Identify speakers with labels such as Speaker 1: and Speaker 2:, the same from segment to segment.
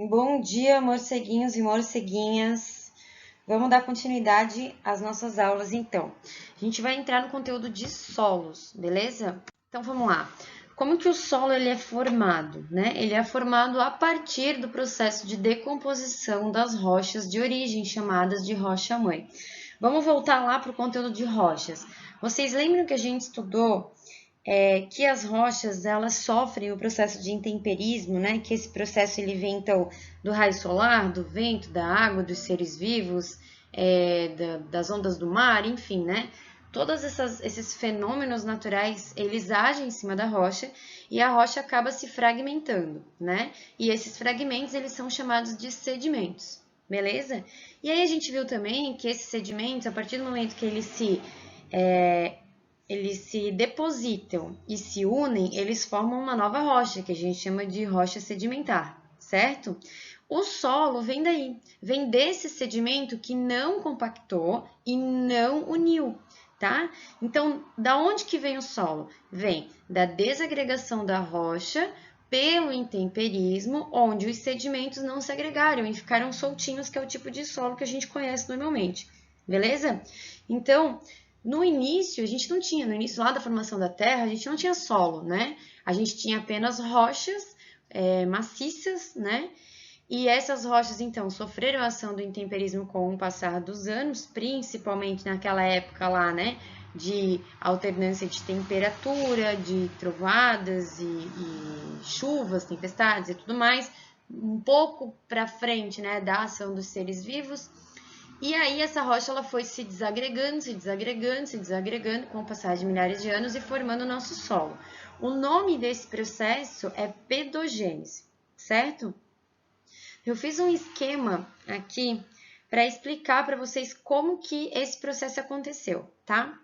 Speaker 1: Bom dia, morceguinhos e morceguinhas. Vamos dar continuidade às nossas aulas, então. A gente vai entrar no conteúdo de solos, beleza? Então, vamos lá. Como que o solo ele é formado, né? Ele é formado a partir do processo de decomposição das rochas de origem, chamadas de rocha-mãe. Vamos voltar lá para o conteúdo de rochas. Vocês lembram que a gente estudou que as rochas elas sofrem o processo de intemperismo, né? Que esse processo ele vem então do raio solar, do vento, da água, dos seres vivos, das ondas do mar, enfim, né? Todos esses fenômenos naturais eles agem em cima da rocha e a rocha acaba se fragmentando, né? E esses fragmentos eles são chamados de sedimentos, beleza? E aí a gente viu também que esses sedimentos, a partir do momento que eles se depositam e se unem, eles formam uma nova rocha, que a gente chama de rocha sedimentar, certo? O solo vem daí, vem desse sedimento que não compactou e não uniu, tá? Então, da onde que vem o solo? Vem da desagregação da rocha pelo intemperismo, onde os sedimentos não se agregaram e ficaram soltinhos, que é o tipo de solo que a gente conhece normalmente, beleza? Então, no início, a gente não tinha, no início lá da formação da Terra, a gente não tinha solo, né? A gente tinha apenas rochas maciças, né? E essas rochas, então, sofreram a ação do intemperismo com o passar dos anos, principalmente naquela época lá, né? De alternância de temperatura, de trovoadas e chuvas, tempestades e tudo mais. Um pouco para frente, né? Da ação dos seres vivos. E aí essa rocha ela foi se desagregando, se desagregando, se desagregando com o passar de milhares de anos e formando o nosso solo. O nome desse processo é pedogênese, certo? Eu fiz um esquema aqui para explicar para vocês como que esse processo aconteceu, tá?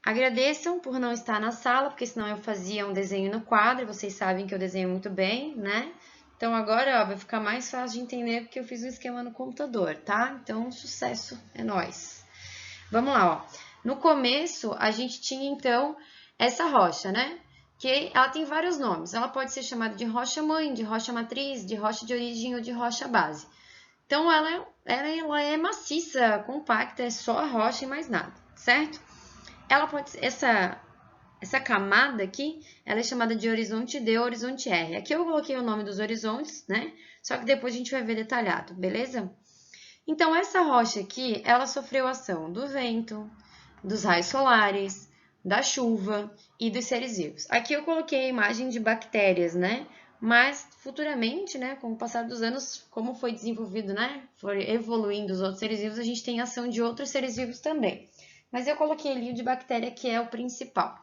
Speaker 1: Agradeçam por não estar na sala, porque senão eu fazia um desenho no quadro, vocês sabem que eu desenho muito bem, né? Então agora, ó, vai ficar mais fácil de entender porque eu fiz um esquema no computador, tá? Então, sucesso, é nóis. Vamos lá, ó. No começo, a gente tinha, então, essa rocha, né? Que ela tem vários nomes. Ela pode ser chamada de rocha-mãe, de rocha-matriz, de rocha de origem ou de rocha-base. Então, ela é maciça, compacta, é só a rocha e mais nada, certo? Ela pode ser, essa camada aqui, ela é chamada de horizonte D ou horizonte R. Aqui eu coloquei o nome dos horizontes, né? Só que depois a gente vai ver detalhado, beleza? Então, essa rocha aqui, ela sofreu ação do vento, dos raios solares, da chuva e dos seres vivos. Aqui eu coloquei a imagem de bactérias, né? Mas futuramente, né, com o passar dos anos, como foi desenvolvido, né, foi evoluindo os outros seres vivos, a gente tem ação de outros seres vivos também. Mas eu coloquei ali o de bactéria, que é o principal,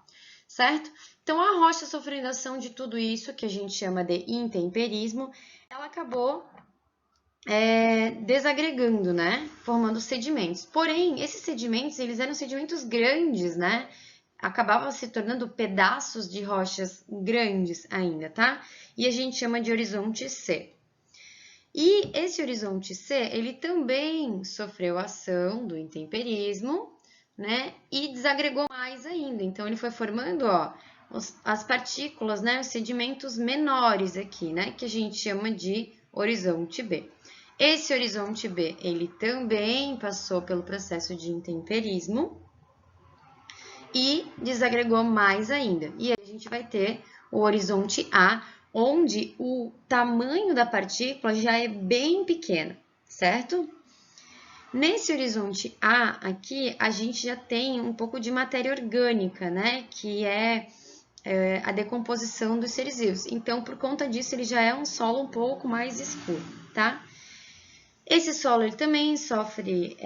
Speaker 1: certo? Então, a rocha sofrendo ação de tudo isso, que a gente chama de intemperismo, ela acabou desagregando, né? Formando sedimentos. Porém, esses sedimentos, eles eram sedimentos grandes, né? Acabavam se tornando pedaços de rochas grandes ainda, tá? E a gente chama de horizonte C. E esse horizonte C, ele também sofreu ação do intemperismo, né? E desagregou mais ainda. Então, ele foi formando, ó, as partículas, né? Os sedimentos menores aqui, né? Que a gente chama de horizonte B. Esse horizonte B, ele também passou pelo processo de intemperismo e desagregou mais ainda. E aí a gente vai ter o horizonte A, onde o tamanho da partícula já é bem pequeno, certo? Nesse horizonte A aqui, a gente já tem um pouco de matéria orgânica, né? Que é a decomposição dos seres vivos. Então, por conta disso, ele já é um solo um pouco mais escuro, tá? Esse solo ele também sofre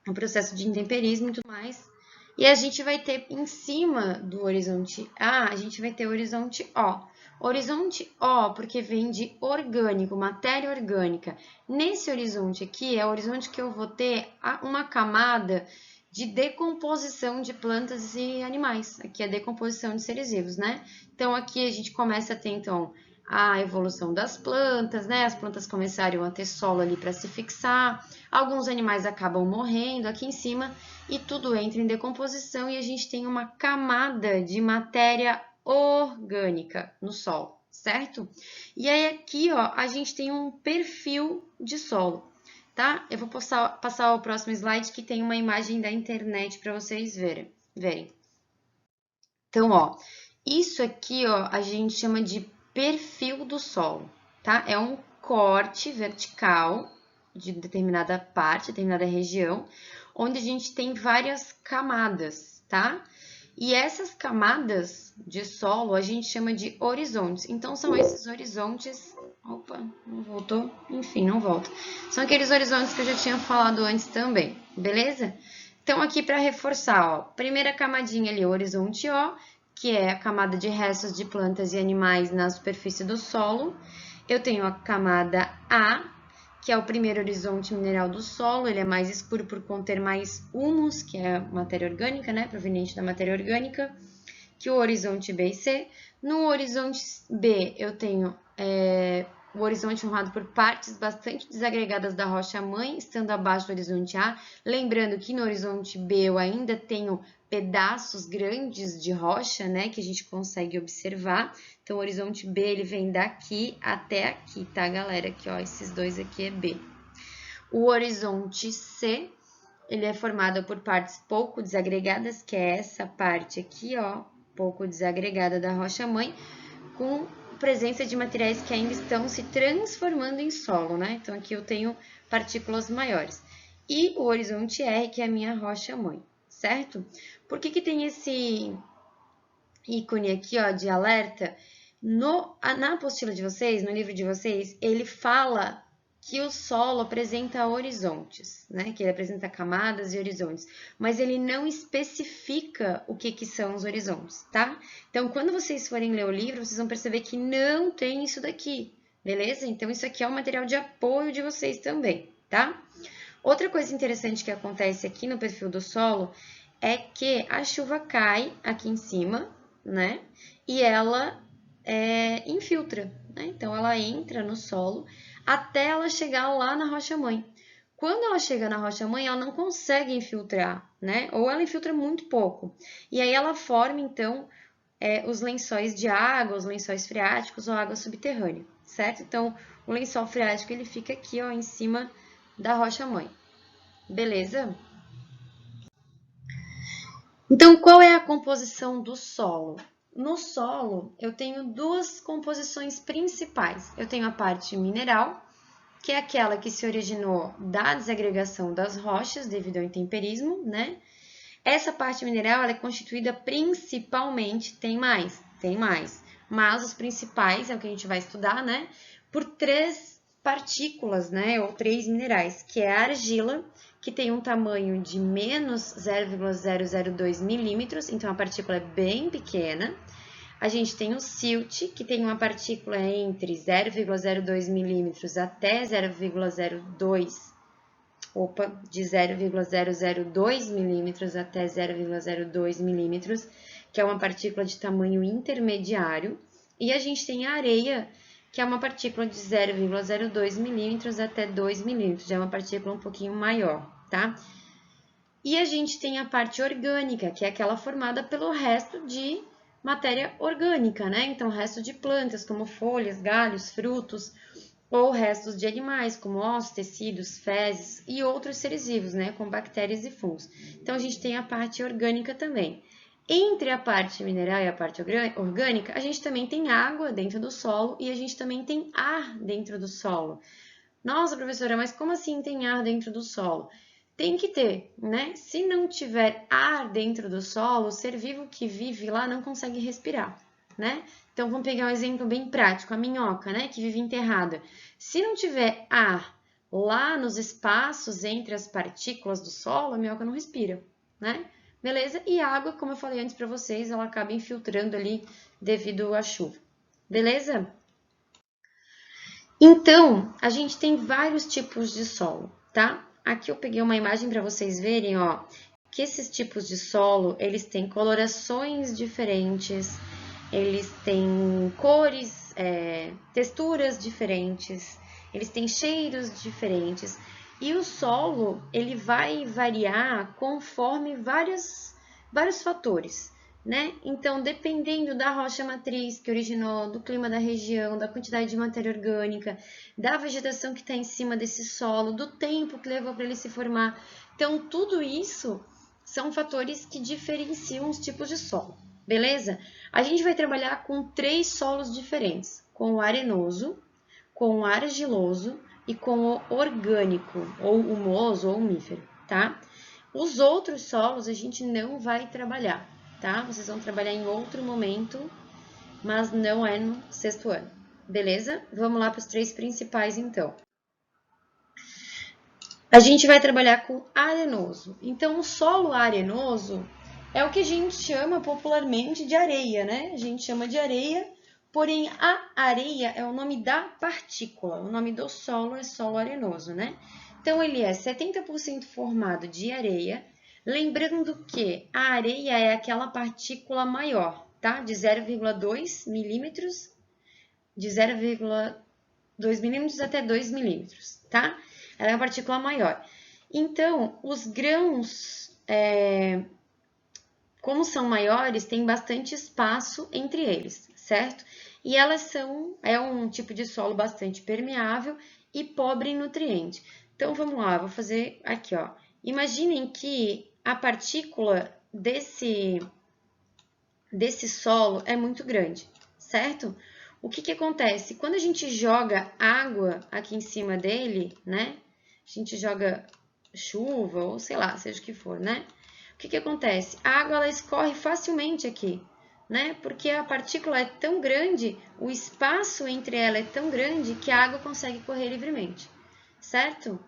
Speaker 1: um processo de intemperismo e tudo mais. E a gente vai ter em cima do horizonte A, a gente vai ter o horizonte O. Horizonte O, porque vem de orgânico, matéria orgânica. Nesse horizonte aqui, é o horizonte que eu vou ter uma camada de decomposição de plantas e animais. Aqui é a decomposição de seres vivos, né? Então, aqui a gente começa a ter, então, a evolução das plantas, né? As plantas começaram a ter solo ali para se fixar, alguns animais acabam morrendo aqui em cima e tudo entra em decomposição e a gente tem uma camada de matéria orgânica no solo, certo? E aí aqui, ó, a gente tem um perfil de solo, tá? Eu vou passar o próximo slide que tem uma imagem da internet para vocês verem. Então, ó, isso aqui, ó, a gente chama de perfil do solo, tá? É um corte vertical de determinada parte, determinada região, onde a gente tem várias camadas, tá? E essas camadas de solo a gente chama de horizontes. Então, são esses horizontes... Opa, não voltou? Enfim, não volta. São aqueles horizontes que eu já tinha falado antes também, beleza? Então, aqui para reforçar, ó, primeira camadinha ali, horizonte O, que é a camada de restos de plantas e animais na superfície do solo. Eu tenho a camada A, que é o primeiro horizonte mineral do solo, ele é mais escuro por conter mais humus, que é matéria orgânica, né, proveniente da matéria orgânica, que o horizonte B e C. No horizonte B, eu tenho o horizonte formado por partes bastante desagregadas da rocha-mãe, estando abaixo do horizonte A. Lembrando que no horizonte B eu ainda tenho pedaços grandes de rocha, né, que a gente consegue observar. Então, o horizonte B, ele vem daqui até aqui, tá, galera? Aqui, ó, esses dois aqui é B. O horizonte C, ele é formado por partes pouco desagregadas, que é essa parte aqui, ó, pouco desagregada da rocha-mãe, com presença de materiais que ainda estão se transformando em solo, né? Então, aqui eu tenho partículas maiores. E o horizonte R, que é a minha rocha-mãe, certo? Por que tem esse ícone aqui, ó, de alerta? Na apostila de vocês, no livro de vocês, ele fala que o solo apresenta horizontes, né? Que ele apresenta camadas e horizontes, mas ele não especifica o que são os horizontes, tá? Então, quando vocês forem ler o livro, vocês vão perceber que não tem isso daqui, beleza? Então, isso aqui é um material de apoio de vocês também, tá? Outra coisa interessante que acontece aqui no perfil do solo é que a chuva cai aqui em cima, né? E ela infiltra, né? Então, ela entra no solo até ela chegar lá na rocha-mãe. Quando ela chega na rocha-mãe, ela não consegue infiltrar, né? Ou ela infiltra muito pouco. E aí ela forma, então, os lençóis de água, os lençóis freáticos ou água subterrânea, certo? Então, o lençol freático, ele fica aqui, ó, em cima da rocha-mãe. Beleza? Então, qual é a composição do solo? No solo, eu tenho duas composições principais. Eu tenho a parte mineral, que é aquela que se originou da desagregação das rochas devido ao intemperismo, né? Essa parte mineral ela é constituída principalmente, tem mais, mas os principais, é o que a gente vai estudar, né? Por três partículas, né? Ou três minerais, que é a argila, que tem um tamanho de menos 0,002 milímetros, então a partícula é bem pequena. A gente tem o silt, que tem uma partícula entre 0,02 milímetros até 0,02 de 0,002 milímetros até 0,02 milímetros, que é uma partícula de tamanho intermediário. E a gente tem a areia, que é uma partícula de 0,02 milímetros até 2 milímetros, já é uma partícula um pouquinho maior, tá? E a gente tem a parte orgânica, que é aquela formada pelo resto de matéria orgânica, né? Então, resto de plantas, como folhas, galhos, frutos, ou restos de animais, como ossos, tecidos, fezes e outros seres vivos, né? Como bactérias e fungos. Então, a gente tem a parte orgânica também. Entre a parte mineral e a parte orgânica, a gente também tem água dentro do solo e a gente também tem ar dentro do solo. Nossa, professora, mas como assim tem ar dentro do solo? Tem que ter, né? Se não tiver ar dentro do solo, o ser vivo que vive lá não consegue respirar, né? Então, vamos pegar um exemplo bem prático, a minhoca, né? Que vive enterrada. Se não tiver ar lá nos espaços entre as partículas do solo, a minhoca não respira, né? Beleza? E a água, como eu falei antes para vocês, ela acaba infiltrando ali devido à chuva. Beleza? Então, a gente tem vários tipos de solo, tá? Aqui eu peguei uma imagem para vocês verem, ó, que esses tipos de solo, eles têm colorações diferentes, eles têm cores, texturas diferentes, eles têm cheiros diferentes. E o solo, ele vai variar conforme vários fatores. né? Então, dependendo da rocha matriz que originou, do clima da região, da quantidade de matéria orgânica, da vegetação que está em cima desse solo, do tempo que levou para ele se formar. Então, tudo isso são fatores que diferenciam os tipos de solo, beleza? A gente vai trabalhar com 3 solos diferentes, com o arenoso, com o argiloso e com o orgânico, ou humoso ou umífero, tá? Os outros solos a gente não vai trabalhar, tá? Vocês vão trabalhar em outro momento, mas não é no 6º ano, beleza? Vamos lá para os 3 principais, então. A gente vai trabalhar com arenoso. Então, o solo arenoso é o que a gente chama popularmente de areia, né? A gente chama de areia, porém a areia é o nome da partícula. O nome do solo é solo arenoso, né? Então, ele é 70% formado de areia. Lembrando que a areia é aquela partícula maior, tá? De 0,2 milímetros, de 0,2 milímetros até 2 milímetros, tá? Ela é uma partícula maior. Então, os grãos, como são maiores, tem bastante espaço entre eles, certo? E elas é um tipo de solo bastante permeável e pobre em nutrientes. Então, vamos lá, vou fazer aqui, ó. Imaginem que a partícula desse solo é muito grande, certo? O que acontece? Quando a gente joga água aqui em cima dele, né? A gente joga chuva ou sei lá, seja o que for, né? O que acontece? A água ela escorre facilmente aqui, né? Porque a partícula é tão grande, o espaço entre ela é tão grande que a água consegue correr livremente, certo?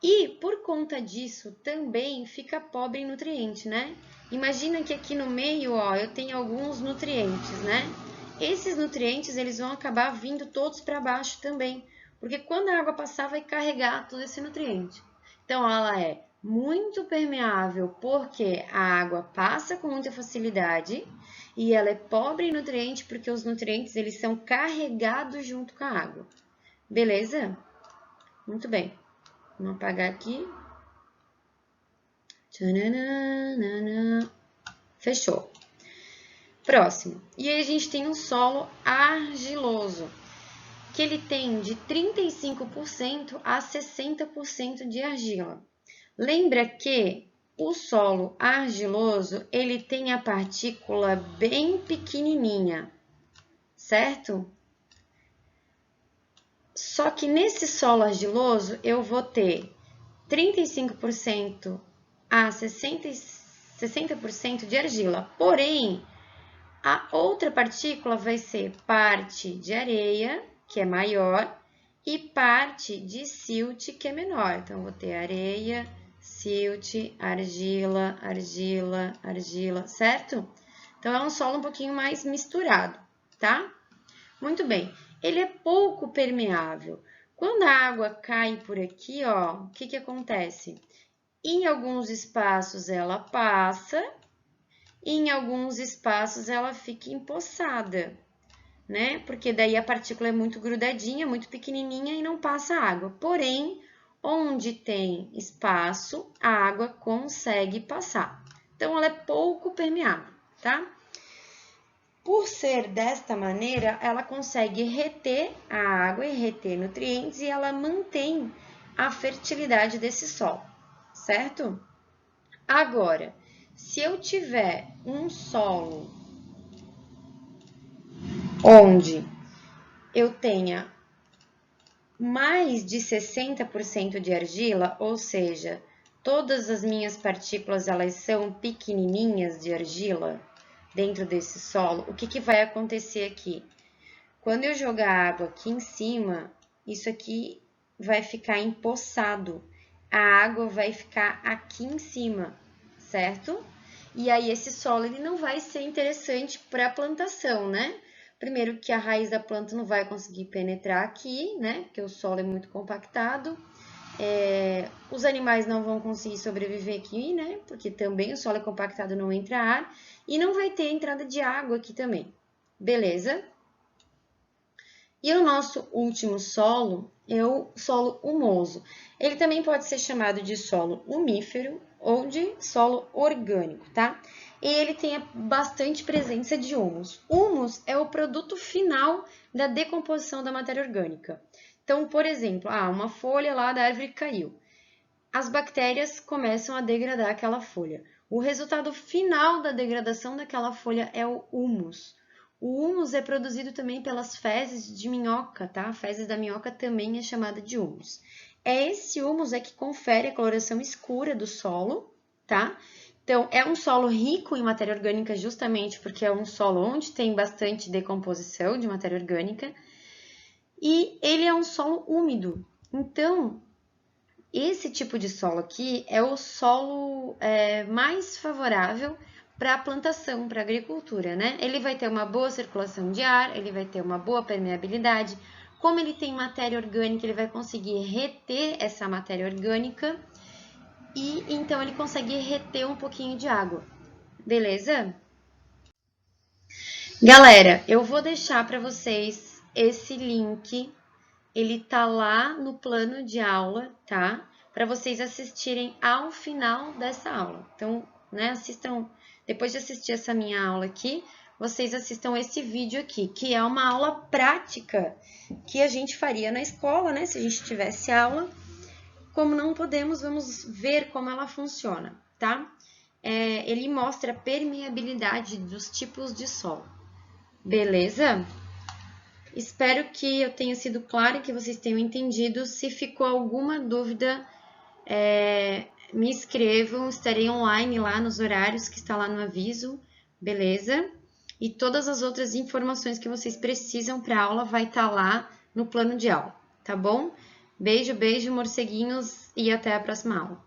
Speaker 1: E por conta disso também fica pobre em nutriente, né? Imagina que aqui no meio, ó, eu tenho alguns nutrientes, né? Esses nutrientes eles vão acabar vindo todos para baixo também, porque quando a água passar vai carregar todo esse nutriente. Então ela é muito permeável porque a água passa com muita facilidade e ela é pobre em nutriente porque os nutrientes eles são carregados junto com a água. Beleza? Muito bem. Vamos apagar aqui. Fechou. Próximo. E aí a gente tem um solo argiloso, que ele tem de 35% a 60% de argila. Lembra que o solo argiloso, ele tem a partícula bem pequenininha, certo? Só que nesse solo argiloso, eu vou ter 35% a 60% de argila. Porém, a outra partícula vai ser parte de areia, que é maior, e parte de silt, que é menor. Então, eu vou ter areia, silt, argila, argila, argila, certo? Então, é um solo um pouquinho mais misturado, tá? Muito bem. Ele é pouco permeável. Quando a água cai por aqui, ó, o que acontece? Em alguns espaços ela passa, em alguns espaços ela fica empoçada, né? Porque daí a partícula é muito grudadinha, muito pequenininha e não passa água. Porém, onde tem espaço, a água consegue passar. Então, ela é pouco permeável, tá? Por ser desta maneira, ela consegue reter a água e reter nutrientes e ela mantém a fertilidade desse solo, certo? Agora, se eu tiver um solo onde eu tenha mais de 60% de argila, ou seja, todas as minhas partículas elas são pequenininhas de argila dentro desse solo, o que vai acontecer aqui? Quando eu jogar água aqui em cima, isso aqui vai ficar empoçado. A água vai ficar aqui em cima, certo? E aí esse solo ele não vai ser interessante para a plantação, né? Primeiro que a raiz da planta não vai conseguir penetrar aqui, né? Porque o solo é muito compactado. Os animais não vão conseguir sobreviver aqui, né? Porque também o solo é compactado, não entra ar. E não vai ter entrada de água aqui também. Beleza? E o nosso último solo é o solo humoso. Ele também pode ser chamado de solo umífero ou de solo orgânico, tá? e ele tem bastante presença de humus. Humus é o produto final da decomposição da matéria orgânica. Então, por exemplo, uma folha lá da árvore caiu. As bactérias começam a degradar aquela folha. O resultado final da degradação daquela folha é o humus. O humus é produzido também pelas fezes de minhoca, tá? A fezes da minhoca também é chamada de humus. Esse humus que confere a coloração escura do solo, tá? Então, é um solo rico em matéria orgânica justamente porque é um solo onde tem bastante decomposição de matéria orgânica e ele é um solo úmido. Então, esse tipo de solo aqui é o solo mais favorável para a plantação, para a agricultura, né? Ele vai ter uma boa circulação de ar, ele vai ter uma boa permeabilidade. Como ele tem matéria orgânica, ele vai conseguir reter essa matéria orgânica e então ele consegue reter um pouquinho de água. Beleza? Galera, eu vou deixar para vocês esse link. Ele tá lá no plano de aula, tá? Para vocês assistirem ao final dessa aula. Então, né, assistam, depois de assistir essa minha aula aqui, vocês assistam esse vídeo aqui, que é uma aula prática que a gente faria na escola, né? Se a gente tivesse aula. Como não podemos, vamos ver como ela funciona, tá? Ele mostra a permeabilidade dos tipos de solo. Beleza? Espero que eu tenha sido clara e que vocês tenham entendido. Se ficou alguma dúvida, me escrevam. Estarei online lá nos horários que está lá no aviso, beleza? E todas as outras informações que vocês precisam para a aula vai estar lá no plano de aula, tá bom? Beijo, beijo, morceguinhos, e até a próxima aula.